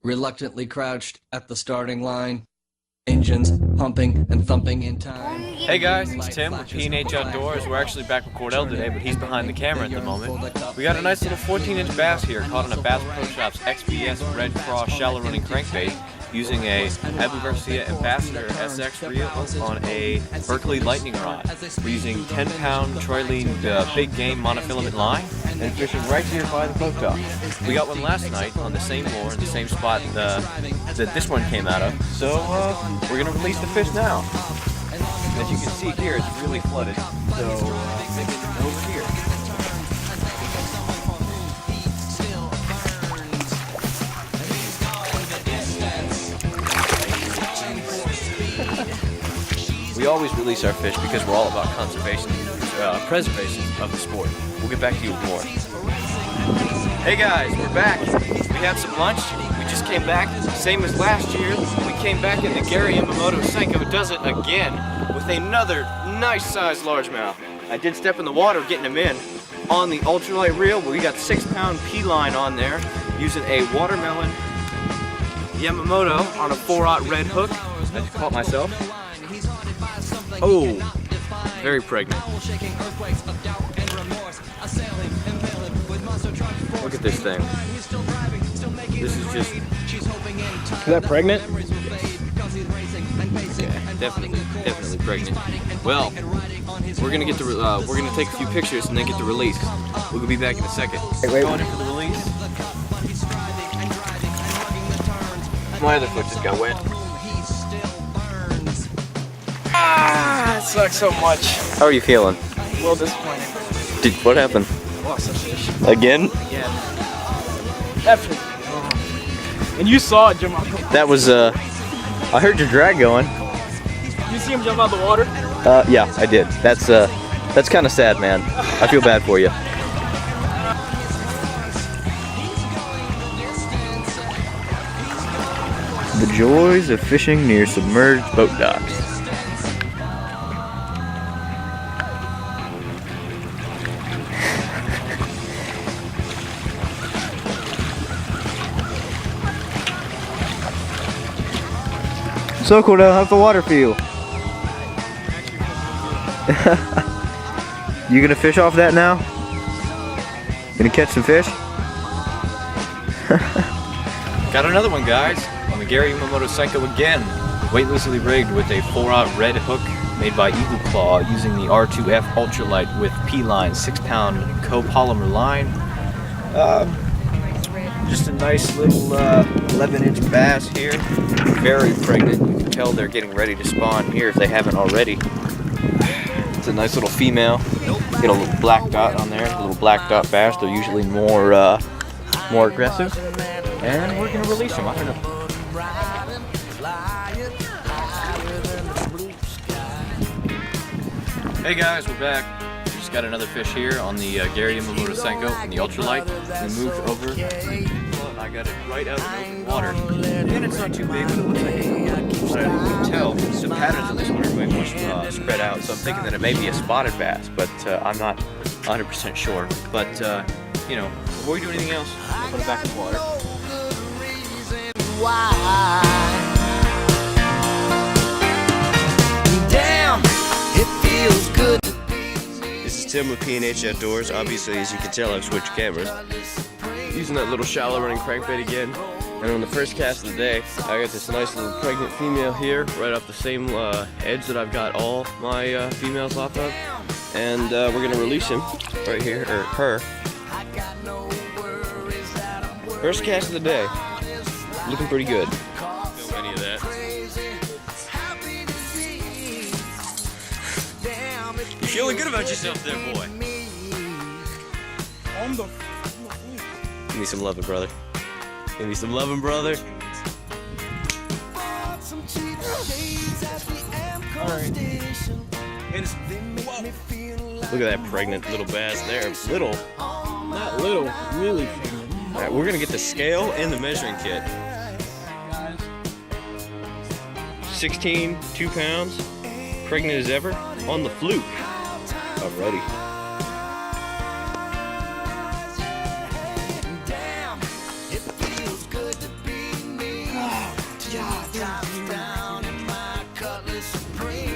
reluctantly crouched at the starting line, engines pumping and thumping in time. Hey guys, it's Tim with Pinchot Outdoors. We're actually back with Cordell today, but he's behind the camera at the moment. We got a nice little 14-inch bass here caught on a Bass Pro Shops XBS Red Cross shallow running crankbait using a Abu Garcia Ambassador SX reel on a Berkeley lightning rod. We're using 10-pound Troilene big game monofilament line and fishing right here by the boat dock. We got one last night on the same lure in the same spot that this one came out of, so we're going to release the fish now. As you can see here, it's really flooded, so over here. We always release our fish because we're all about conservation, preservation of the sport. We'll get back to you with more. Hey guys, we're back. We had some lunch. We just came back, same as last year. We came back and the Gary Yamamoto Senko does it again with another nice sized largemouth. I did step in the water getting him in on the ultralight reel, but we got 6-pound P line on there using a watermelon Yamamoto on a 4/0 red hook. I just caught myself. Oh, very pregnant. Look at this thing. This is just... Is that pregnant? Yeah, definitely pregnant. Well, we're gonna get the we're gonna take a few pictures and then get the release. We'll be back in a second. Wait. Going in for the release. My other foot just got wet. Ah, it sucks so much. How are you feeling? A little disappointed. What happened? Lost a fish. Again? Yeah. That fish. And you saw it jump out. That was I heard your drag going. You see him jump out of the water? Yeah, I did. That's kind of sad, man. I feel bad for you. The joys of fishing near submerged boat docks. So Cordell, how's the water feel? You gonna fish off that now? Gonna catch some fish? Got another one, guys, on the Gary Yamamoto Senko again. Weightlessly rigged with a 4/0 red hook made by Eagle Claw using the R2F Ultralight with P-line 6-pound copolymer line. Just a nice little 11-inch bass here. Very pregnant. You can tell they're getting ready to spawn here if they haven't already. It's a nice little female. Get a little black dot on there. A little black dot bass. They're usually more aggressive. And we're gonna release them. I don't know. Hey guys, we're back. Just got another fish here on the Gary Yamamoto Senko in the ultralight. We moved over and I got it right out in open water. And it's not too big, but it looks like it. But I can tell the patterns of this one are way more spread out. So I'm thinking that it may be a spotted bass, but I'm not 100% sure. But you know, before we do anything else, we'll put it back in the water. Damn, it feels good. This is Tim with P&H Outdoors. Obviously, as you can tell, I've switched cameras. Using that little shallow running crankbait again. And on the first cast of the day, I got this nice little pregnant female here, right off the same edge that I've got all my females off of. And we're gonna release him right here, or her. First cast of the day. Looking pretty good. Don't feel any of that. You feeling good about yourself there, boy? Give me some loving, brother. Give me some loving, brother. Alright. Look at that pregnant little bass there. Little. Not little, really pregnant. Alright, we're gonna get the scale and the measuring kit. 16, 2 pounds, pregnant as ever, on the fluke. Alrighty.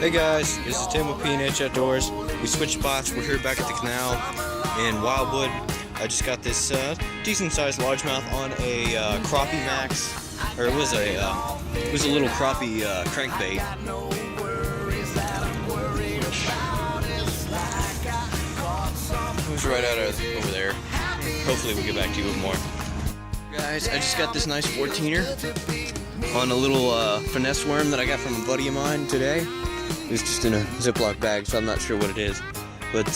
Hey guys, this is Tim with Pinchot Outdoors. We switched spots. We're here back at the canal in Wildwood. I just got this decent-sized largemouth on a crappie max, or it was a little crappie crankbait. It was right out over there. Hopefully we'll get back to you with more. Guys, I just got this nice 14er on a little finesse worm that I got from a buddy of mine today. It's just in a Ziploc bag, so I'm not sure what it is. But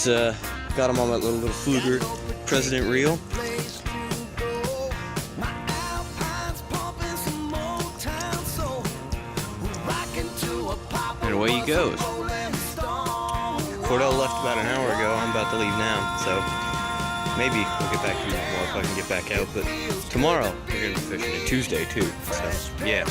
got him on that little Fluger President reel. And away he goes. Cordell left about an hour ago. I'm about to leave now, so maybe we'll get back to you more if I can get back out. But tomorrow we're gonna be fishing. Tuesday too. So yeah.